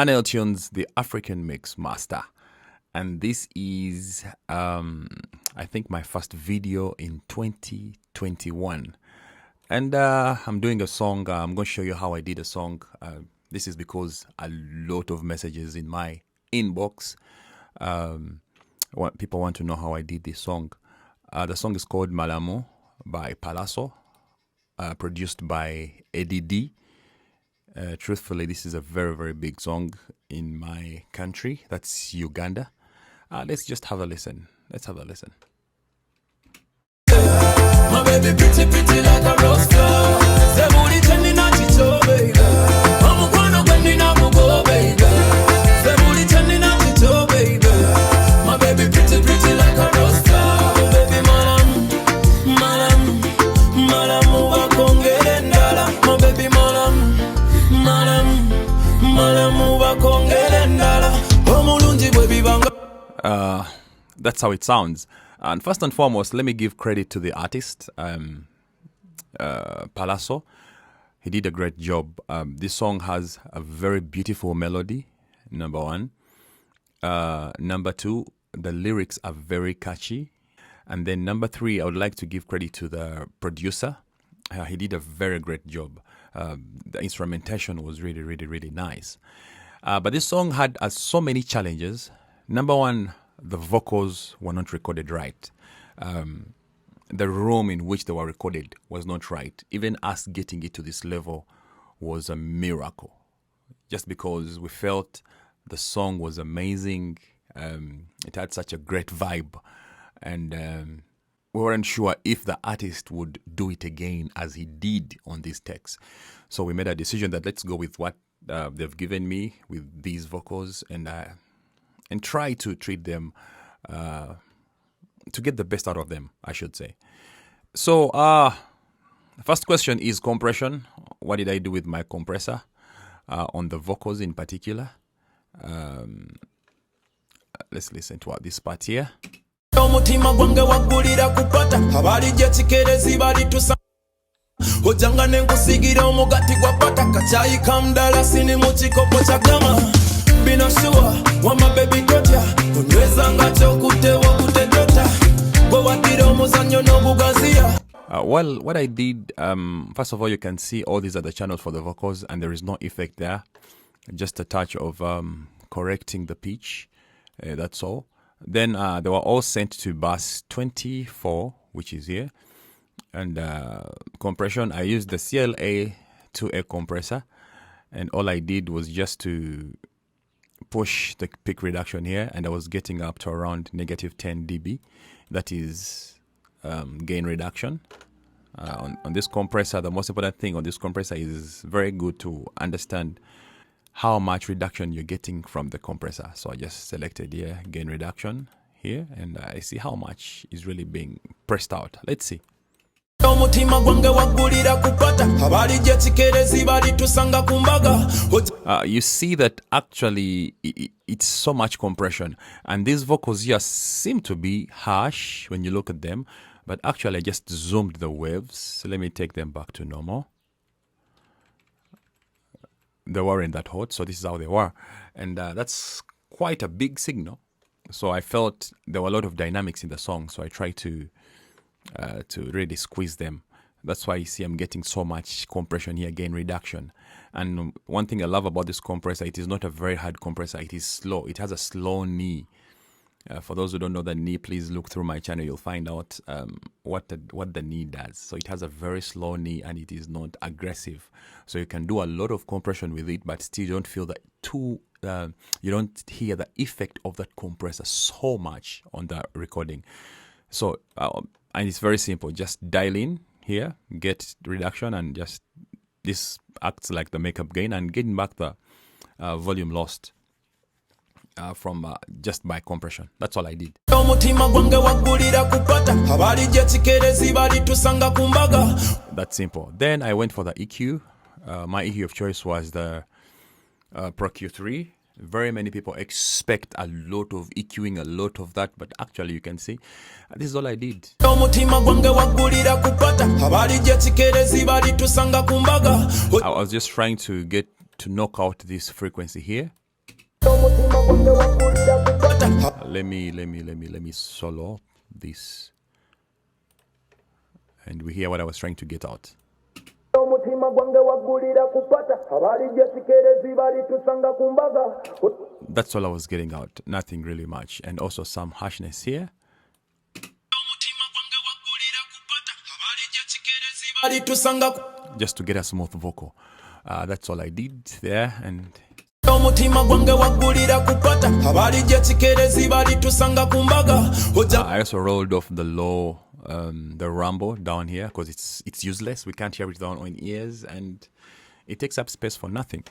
Anel Tunes, the African Mix Master. And this is, I think, my first video in 2021. And I'm doing a song. I'm going to show you how I did a song. This is because a lot of messages in my inbox. People want to know how I did this song. The song is called Malamu by Palaso, produced by ADD. Truthfully, this is a very, very big song in my country. That's Uganda. Let's just have a listen. Let's have a listen. My baby pretty, pretty like a rose flower. The booty turning on it, baby. I'm gonna go in and go, baby. The booty turning on it, baby. My baby pretty, pretty like a rose flower. Baby, Malamu Vocals. My baby, Malamu Vocals. That's how it sounds. And first and foremost, let me give credit to the artist, Palaso. He did a great job. This song has a very beautiful melody, number one. Number two, the lyrics are very catchy. And then number three, I would like to give credit to the producer. He did a very great job. The instrumentation was really, really, really nice. But this song had so many challenges. Number one, the vocals were not recorded right. The room in which they were recorded was not right. Even us getting it to this level was a miracle. Just because we felt the song was amazing. It had such a great vibe. And we weren't sure if the artist would do it again as he did on this text. So we made a decision that let's go with what they've given me with these vocals and try to treat them, to get the best out of them, I should say. So, first question is compression. What did I do with my compressor on the vocals in particular? Let's listen to this part here. Well, what I did, first of all, you can see all these are the channels for the vocals, and there is no effect there. Just a touch of correcting the pitch. That's all. Then they were all sent to bus 24, which is here. And compression, I used the CLA 2A compressor. And all I did was just to push the peak reduction here, and I was getting up to around negative 10 dB. That is gain reduction. On this compressor, the most important thing on this compressor is very good to understand how much reduction you're getting from the compressor. So I just selected here gain reduction here, and I see how much is really being pressed out. Let's see. You see that actually it's so much compression, and these vocals here seem to be harsh when you look at them, but actually I just zoomed the waves. So let me take them back to normal. They weren't that hot, so this is how they were, and that's quite a big signal. So I felt there were a lot of dynamics in the song, so I tried to really squeeze them. That's why you see I'm getting so much compression here, gain reduction. And one thing I love about this compressor, it is not a very hard compressor. It is slow. It has a slow knee. For those who don't know the knee, please look through my channel. You'll find out what the knee does. So it has a very slow knee, and it is not aggressive. So you can do a lot of compression with it, but still don't feel that you don't hear the effect of that compressor so much on the recording. So and it's very simple. Just dial in here, get reduction, and just this acts like the makeup gain and getting back the volume lost from just by compression. That's all I did. That's simple. Then I went for the EQ. My EQ of choice was the Pro Q3. Very many people expect a lot of EQing, a lot of that, but actually you can see this is all I did. I was just trying to get to knock out this frequency here, Let me solo this, and we hear what I was trying to get out. That's all I was getting out, nothing really much, and also some harshness here. Just to get a smooth vocal. That's all I did there, and I also rolled off the low, the rumble down here, because it's useless. We can't hear it with our own ears, and it takes up space for nothing.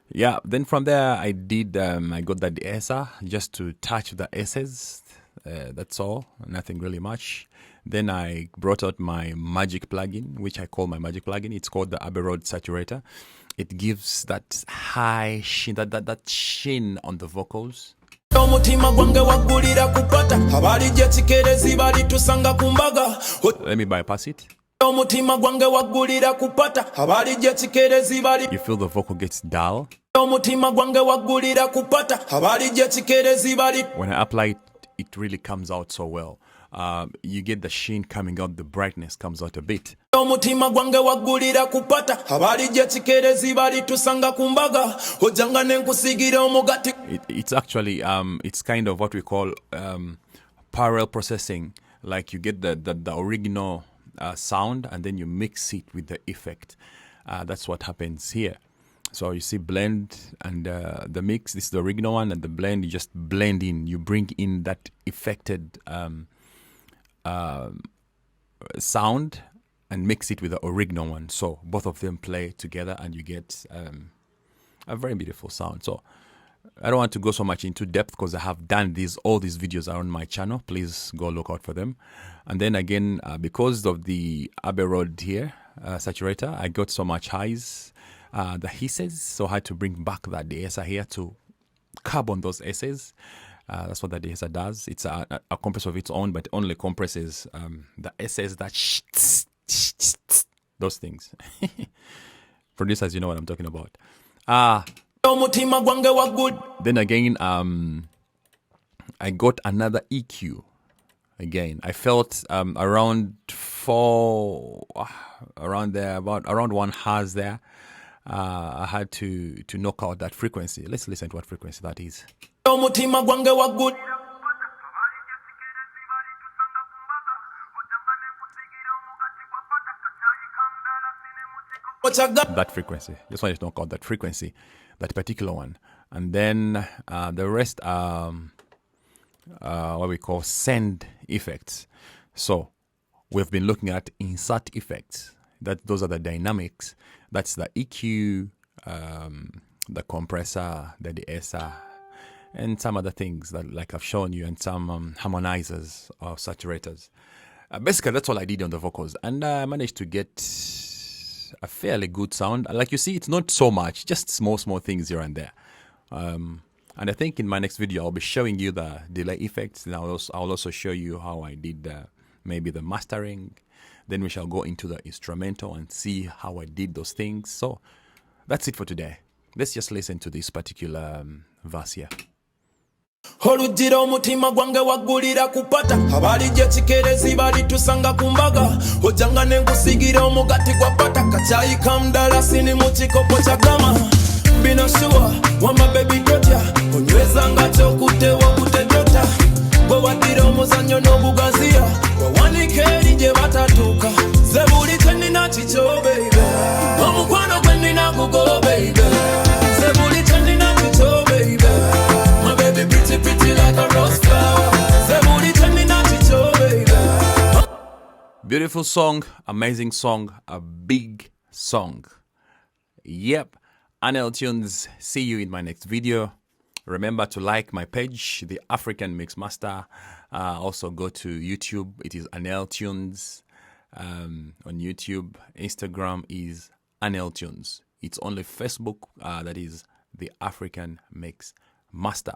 Yeah, then from there I got the de-esser just to touch the S's. That's all, nothing really much. Then I brought out my magic plugin, which I call my magic plugin. It's called the Abbey Road Saturator. It gives that high sheen, that sheen on the vocals. Let me bypass it. You feel the vocal gets dull. When I apply it, it really comes out so well. You get the sheen coming out, the brightness comes out a bit. It's actually it's kind of what we call parallel processing. Like you get the original sound, and then you mix it with the effect. That's what happens here. So you see blend and the mix, this is the original one, and the blend, you just blend in. You bring in that affected sound and mix it with the original one. So both of them play together and you get a very beautiful sound. So I don't want to go so much into depth because I have done all these videos are on my channel. Please go look out for them. And then again, because of the Abbey Road here, saturator, I got so much highs, the hisses, so I had to bring back that de-esser here to curb on those S's. That's what the de-esser does. It's a compressor of its own, but only compresses the S's, that those things. Producers, you know what I'm talking about. Then again, I got another EQ. Again, I felt around around 1 hertz there. I had to knock out that frequency. Let's listen to what frequency that is. That frequency. Just wanted to knock out that frequency, that particular one. And then the rest are what we call send effects. So we've been looking at insert effects. Those are the dynamics. That's the EQ, the compressor, the de-esser, and some other things that, like I've shown you, and some harmonizers or saturators. Basically, that's all I did on the vocals, and I managed to get a fairly good sound. Like you see, it's not so much, just small things here and there. And I think in my next video, I'll be showing you the delay effects, and I'll also show you how I did maybe the mastering. Then we shall go into the instrumental and see how I did those things. So that's it for today. Let's just listen to this particular verse here. Olujira omutima gwange waggulira kupata abalijja kikerezi balitusanga ku mbaga ojjanga ne nkusigira omugati gwa pata kacyayi kamdalasini mu kikopo kya gama bino shuwa wama bebi totya onywezanga kyokutte wakutte tota bwe waddira omuzannyo n'obugaziya wawanika eri gye batatuuka ze buli kye nnina kikyo beibe omukwano gwe nnina gugo beibe ze buli kye nnina kikyo beibe my baby pretty like a rose flower ze buli kye nnina kikyo beibe. Beautiful song, amazing song, a big song. Yep. Anel Tunes, see you in my next video. Remember to like my page, The African Mix Master. Also go to YouTube. It is Anel Tunes on YouTube. Instagram is Anel Tunes. It's only Facebook that is The African Mix Master.